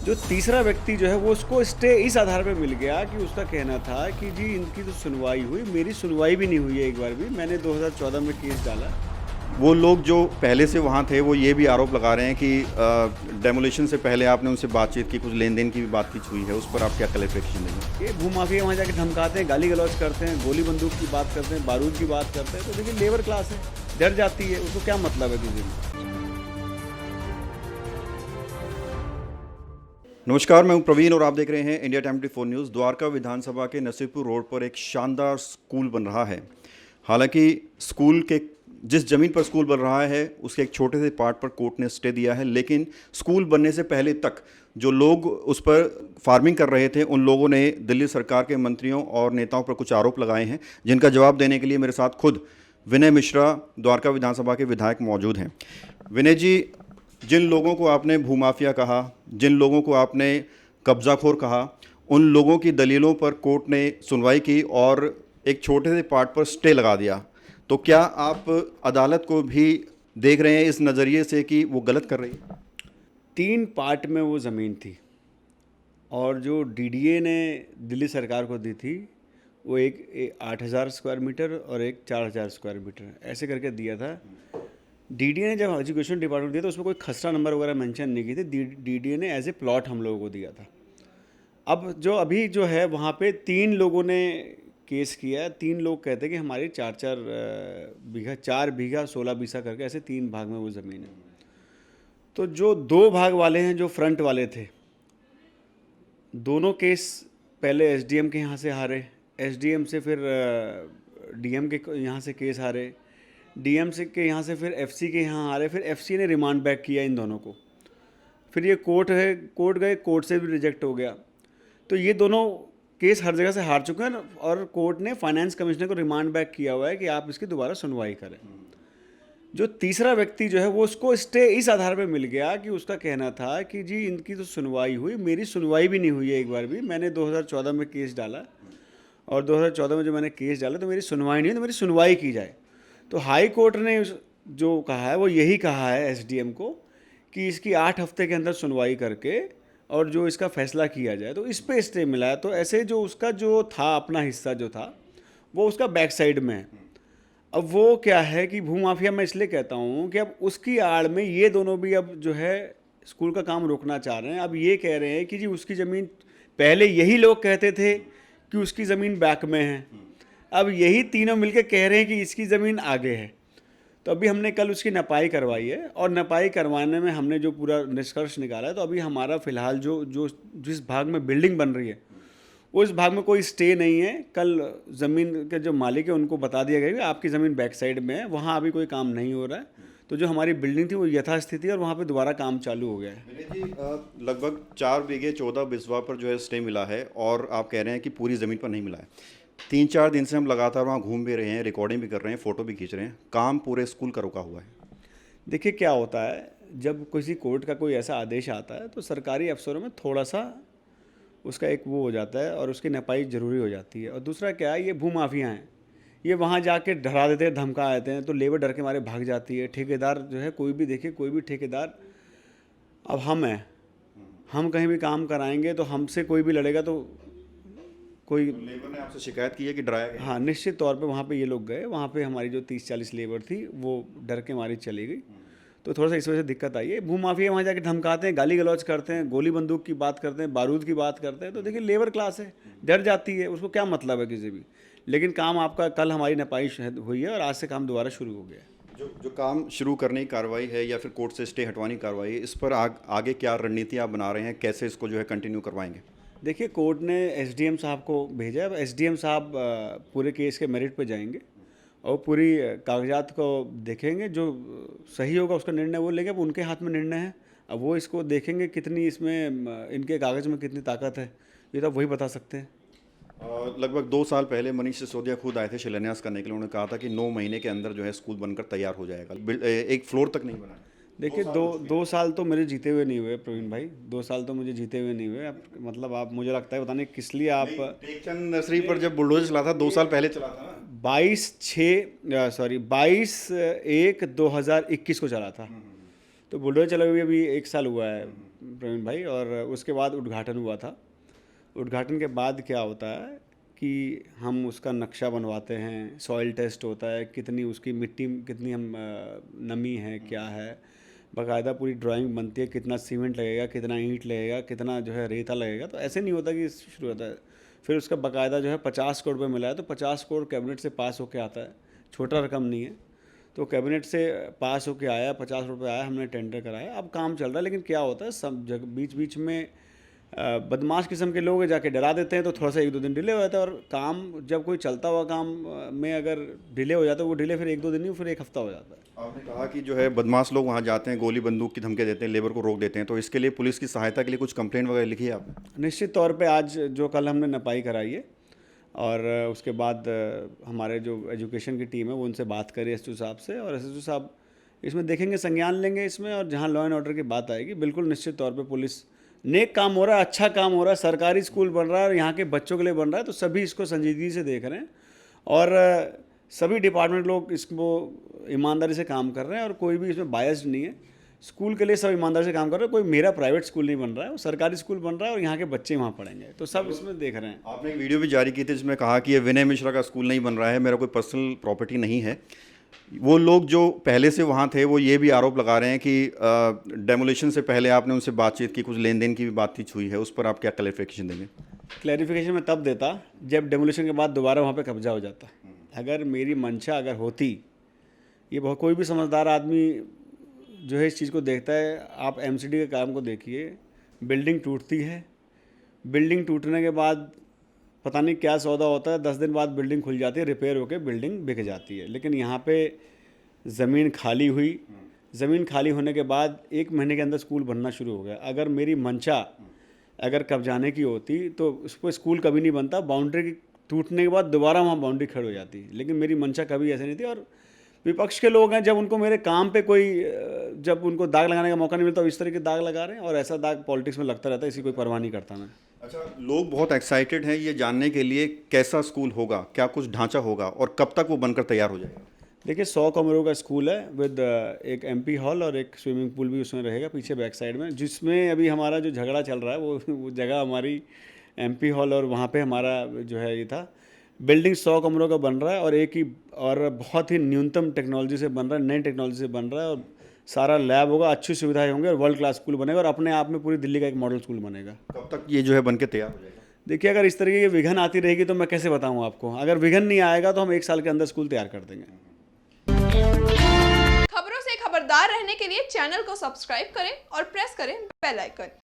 जो तीसरा व्यक्ति जो है वो उसको स्टे इस आधार पे मिल गया कि उसका कहना था कि जी इनकी तो सुनवाई हुई, मेरी सुनवाई भी नहीं हुई है एक बार भी। मैंने 2014 में केस डाला। वो लोग जो पहले से वहाँ थे वो ये भी आरोप लगा रहे हैं कि डेमोलिशन से पहले आपने उनसे बातचीत की, कुछ लेन देन की भी बातचीत हुई है। उस पर आप क्या क्लैरिफिकेशन देंगे? ये भूमाफिया वहाँ जाके धमकाते हैं, गाली गलौज करते हैं, गोली बंदूक की बात करते हैं, बारूद की बात करते हैं। तो देखिए लेबर क्लास है, डर जाती है, उसको क्या मतलब है किसी में। नमस्कार, मैं हूं प्रवीण और आप देख रहे हैं इंडिया टाइम 24 न्यूज़। द्वारका विधानसभा के नसीबपुर रोड पर एक शानदार स्कूल बन रहा है। हालांकि स्कूल के जिस ज़मीन पर स्कूल बन रहा है उसके एक छोटे से पार्ट पर कोर्ट ने स्टे दिया है, लेकिन स्कूल बनने से पहले तक जो लोग उस पर फार्मिंग कर रहे थे उन लोगों ने दिल्ली सरकार के मंत्रियों और नेताओं पर कुछ आरोप लगाए हैं, जिनका जवाब देने के लिए मेरे साथ खुद विनय मिश्रा, द्वारका विधानसभा के विधायक, मौजूद हैं। विनय जी, जिन लोगों को आपने भूमाफिया कहा, जिन लोगों को आपने कब्जाखोर कहा, उन लोगों की दलीलों पर कोर्ट ने सुनवाई की और एक छोटे से पार्ट पर स्टे लगा दिया। तो क्या आप अदालत को भी देख रहे हैं इस नज़रिए से कि वो गलत कर रही है? 3 पार्ट में वो ज़मीन थी और जो डीडीए ने दिल्ली सरकार को दी थी वो एक 8,000 स्क्वायर मीटर और एक 4,000 स्क्वायर मीटर ऐसे करके दिया था। डीडीए ने जब एजुकेशन डिपार्टमेंट दिया तो उसमें कोई खसरा नंबर वगैरह मेंशन नहीं की थी। डीडीए ने एज ए प्लॉट हम लोगों को दिया था। अब जो अभी जो है वहाँ पे 3 लोगों ने केस किया है। 3 लोग कहते हैं कि हमारी 4-4 बीघा, 4 बीघा 16 बीसा करके ऐसे 3 भाग में वो ज़मीन है। तो जो 2 भाग वाले हैं, जो फ्रंट वाले थे, दोनों केस पहले एसडीएम के यहाँ से हारे, एसडीएम से फिर डीएम के यहाँ से केस हारे, डीएम से के यहाँ से फिर एफसी के यहाँ हारे, फिर एफसी ने रिमांड बैक किया इन दोनों को। फिर ये कोर्ट है, कोर्ट गए, कोर्ट से भी रिजेक्ट हो गया। तो ये दोनों केस हर जगह से हार चुके हैं और कोर्ट ने फाइनेंस कमिश्नर को रिमांड बैक किया हुआ है कि आप इसकी दोबारा सुनवाई करें। जो तीसरा व्यक्ति जो है वो उसको स्टे इस आधार पे मिल गया कि उसका कहना था कि जी इनकी तो सुनवाई हुई, मेरी सुनवाई भी नहीं हुई है एक बार भी। मैंने 2014 में केस डाला और 2014 में जो मैंने केस डाला तो मेरी सुनवाई नहीं हुई, तो मेरी सुनवाई की जाए। तो हाई कोर्ट ने जो कहा है वो यही कहा है एसडीएम को कि इसकी 8 हफ्ते के अंदर सुनवाई करके और जो इसका फैसला किया जाए। तो इस पे स्टे मिला है। तो ऐसे जो उसका जो था अपना हिस्सा जो था वो उसका बैक साइड में है। अब वो क्या है कि भूमाफिया मैं इसलिए कहता हूँ कि अब उसकी आड़ में ये दोनों भी अब जो है स्कूल का काम रोकना चाह रहे हैं। अब ये कह रहे हैं कि जी उसकी ज़मीन, पहले यही लोग कहते थे कि उसकी ज़मीन बैक में है, अब यही तीनों मिलके कह रहे हैं कि इसकी ज़मीन आगे है। तो अभी हमने कल उसकी नपाई करवाई है और नपाई करवाने में हमने जो पूरा निष्कर्ष निकाला है, तो अभी हमारा फ़िलहाल जो जो जिस भाग में बिल्डिंग बन रही है उस भाग में कोई स्टे नहीं है। कल ज़मीन के जो मालिक है उनको बता दिया गया कि आपकी ज़मीन बैक साइड में है, वहाँ अभी कोई काम नहीं हो रहा है। तो जो हमारी बिल्डिंग थी वो यथास्थिति है और वहाँ पे दोबारा काम चालू हो गया है। विनय जी, लगभग 4 बीघे 14 बिस्वा पर जो है स्टे मिला है और आप कह रहे हैं कि पूरी ज़मीन पर नहीं मिला है। 3-4 दिन से हम लगातार वहाँ घूम भी रहे हैं, रिकॉर्डिंग भी कर रहे हैं, फ़ोटो भी खींच रहे हैं। काम पूरे स्कूल का रुका हुआ है। देखिए क्या होता है, जब किसी कोर्ट का कोई ऐसा आदेश आता है तो सरकारी अफसरों में थोड़ा सा उसका एक वो हो जाता है और उसकी नपाई ज़रूरी हो जाती है। और दूसरा क्या है, ये भूमाफिया हैं, ये वहाँ जाके डरा देते हैं, धमका देते हैं, तो लेबर डर के मारे भाग जाती है। ठेकेदार जो है, कोई भी देखे, कोई भी ठेकेदार, अब हम हैं, हम कहीं भी काम कराएंगे तो हमसे कोई भी लड़ेगा तो कोई। तो लेबर ने आपसे शिकायत की है कि डराया गया? हाँ, निश्चित तौर पे वहाँ पे ये लोग गए, वहाँ पे हमारी जो 30-40 लेबर थी वो डर के मारी चली गई। तो थोड़ा सा इस वजह से दिक्कत आई है। भूमाफिया वहाँ जाके धमकाते हैं, गाली गलौज करते हैं, गोली बंदूक की बात करते हैं, बारूद की बात करते हैं। तो देखिए लेबर क्लास है, डर जाती है, उसको क्या मतलब है किसी भी। लेकिन काम आपका, कल हमारी नपाई हुई है और आज से काम दोबारा शुरू हो गया है। जो काम शुरू करने की कार्रवाई है या फिर कोर्ट से स्टे हटवाने की कार्रवाई है, इस पर आगे क्या रणनीति आप बना रहे हैं, कैसे इसको जो है कंटिन्यू करवाएंगे? देखिए कोर्ट ने एसडीएम साहब को भेजा है। अब एसडीएम साहब पूरे केस के मेरिट पे जाएंगे और पूरी कागजात को देखेंगे, जो सही होगा उसका निर्णय वो लेंगे। अब उनके हाथ में निर्णय है, अब वो इसको देखेंगे कितनी इसमें इनके कागज़ में कितनी ताकत है, ये तो वही बता सकते हैं। लगभग 2 साल पहले मनीष सिसोदिया खुद आए थे शिलान्यास करने के लिए। उन्होंने कहा था कि 9 महीने के अंदर जो है स्कूल बनकर तैयार हो जाएगा। एक फ्लोर तक नहीं बना। देखिए दो साल तो मेरे जीते हुए नहीं हुए प्रवीण भाई, 2 साल तो मुझे जीते हुए नहीं हुए। अब मतलब आप, मुझे लगता है पता नहीं किस लिए आप। टेकचंद नर्सरी पर जब बुलडोजर चला था 2 साल पहले चला था ना। 22/1/2021 को चला था। तो बुलडोजर चला हुआ अभी 1 साल हुआ है। प्रवीण भाई, और उसके बाद उद्घाटन हुआ था। उद्घाटन के बाद क्या होता है कि हम उसका नक्शा बनवाते हैं, सॉइल टेस्ट होता है, कितनी उसकी मिट्टी कितनी हम नमी है, क्या है, बाकायदा पूरी ड्राइंग बनती है, कितना सीमेंट लगेगा, कितना ईंट लगेगा, कितना जो है रेता लगेगा। तो ऐसे नहीं होता कि शुरू होता है, फिर उसका बाकायदा जो है 50 करोड़ रुपये मिला है, तो 50 करोड़ कैबिनेट से पास होकर आता है, छोटा रकम नहीं है। तो कैबिनेट से पास होके आया, 50 रुपये आया, हमने टेंडर कराया, अब काम चल रहा है। लेकिन क्या होता है, सब जगह बीच बीच में बदमाश किस्म के लोग जाके डरा देते हैं, तो थोड़ा सा 1-2 दिन डिले हो जाता है। और काम जब कोई चलता हुआ काम में अगर डिले हो जाता है, वो डिले फिर 1-2 दिन नहीं, फिर 1 हफ्ता हो जाता है। आपने कहा कि जो है बदमाश लोग वहाँ जाते हैं, गोली बंदूक की धमकी देते हैं, लेबर को रोक देते हैं, तो इसके लिए पुलिस की सहायता के लिए कुछ कंप्लेंट वगैरह लिखी है आपने? निश्चित तौर पे आज जो कल हमने नपाई कराई है, और उसके बाद हमारे जो एजुकेशन की टीम है वो उनसे बात करी एसएचओ साहब से, और एसएचओ साहब इसमें देखेंगे, संज्ञान लेंगे इसमें, और जहाँ लॉ एंड ऑर्डर की बात आएगी, बिल्कुल निश्चित तौर पे पुलिस नेक काम हो रहा है, अच्छा काम हो रहा है, सरकारी स्कूल बन रहा है और यहाँ के बच्चों के लिए बन रहा है, तो सभी इसको संजीदगी से देख रहे हैं, और सभी डिपार्टमेंट लोग इसको ईमानदारी से काम कर रहे हैं, और कोई भी इसमें बायस्ड नहीं है। स्कूल के लिए सब ईमानदारी से काम कर रहे हैं, कोई मेरा प्राइवेट स्कूल नहीं बन रहा है, वो सरकारी स्कूल बन रहा है, और यहाँ के बच्चे वहाँ पढ़ेंगे, तो सब इसमें देख रहे हैं। आपने एक वीडियो भी जारी की थी जिसमें कहा कि ये विनय मिश्रा का स्कूल नहीं बन रहा है, मेरा कोई पर्सनल प्रॉपर्टी नहीं है। वो लोग जो पहले से वहाँ थे वो ये भी आरोप लगा रहे हैं कि डेमोलिशन से पहले आपने उनसे बातचीत की, कुछ लेन देन की भी बातचीत हुई है, उस पर आप क्या क्लैरिफिकेशन देंगे? क्लैरिफिकेशन मैं तब देता जब डेमोलिशन के बाद दोबारा वहाँ पे कब्जा हो जाता। अगर मेरी मंशा अगर होती, ये बहुत कोई भी समझदार आदमी जो है इस चीज़ को देखता है। आप एमसीडी के काम को देखिए, बिल्डिंग टूटती है, बिल्डिंग टूटने के बाद पता नहीं क्या सौदा होता है, 10 दिन बाद बिल्डिंग खुल जाती है, रिपेयर होकर बिल्डिंग बिक जाती है। लेकिन यहाँ पे ज़मीन खाली हुई, ज़मीन खाली होने के बाद 1 महीने के अंदर स्कूल बनना शुरू हो गया। अगर मेरी मंशा अगर कब्जाने की होती तो उस पर स्कूल कभी नहीं बनता, बाउंड्री की टूटने के बाद दोबारा वहाँ बाउंड्री खड़ी हो जाती। लेकिन मेरी मंशा कभी ऐसे नहीं थी। और विपक्ष के लोग हैं, जब उनको मेरे काम पे कोई जब उनको दाग लगाने का मौका नहीं मिलता, इस तरह के दाग लगा रहे हैं, और ऐसा दाग पॉलिटिक्स में लगता रहता है, इसी कोई परवाह नहीं करता मैं। अच्छा, लोग बहुत एक्साइटेड हैं ये जानने के लिए कैसा स्कूल होगा, क्या कुछ ढांचा होगा और कब तक वो बनकर तैयार हो जाएगा? देखिए 100 कमरों का स्कूल है विद एक एमपी हॉल और एक स्विमिंग पूल भी उसमें रहेगा पीछे बैक साइड में, जिसमें अभी हमारा जो झगड़ा चल रहा है वो जगह हमारी एमपी हॉल और वहाँ पे हमारा जो है ये था। बिल्डिंग 100 कमरों का बन रहा है, और एक ही और बहुत ही न्यूनतम टेक्नोलॉजी से बन रहा है, नई टेक्नोलॉजी से बन रहा है, और सारा लैब होगा, अच्छी सुविधाएं होंगे, और वर्ल्ड क्लास स्कूल बनेगा, और अपने आप में पूरी दिल्ली का एक मॉडल स्कूल बनेगा। कब तक ये जो है बनकर तैयार हो जाएगा? देखिए, अगर इस तरीके की विघन आती रहेगी तो मैं कैसे बताऊँ आपको। अगर विघन नहीं आएगा तो हम 1 साल के अंदर स्कूल तैयार कर देंगे। खबरों से खबरदार रहने के लिए चैनल को सब्सक्राइब करें और प्रेस करें बेल आइकन।